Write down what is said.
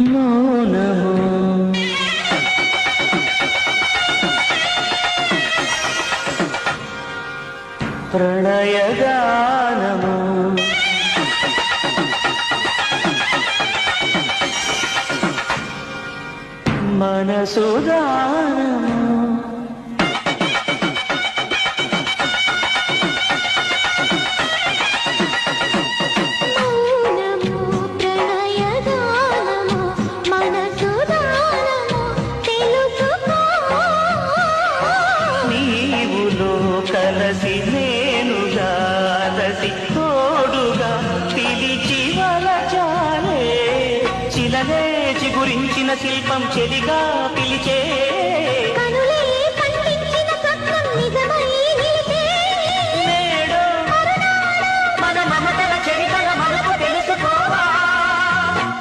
మౌనము ప్రణయగానము మనసుదానము కలసి నేనుగా రసి తోడుగా పిలిచి వలచాలే చిలనే చిగురించిన శిల్పం చెలిగా పిలిచే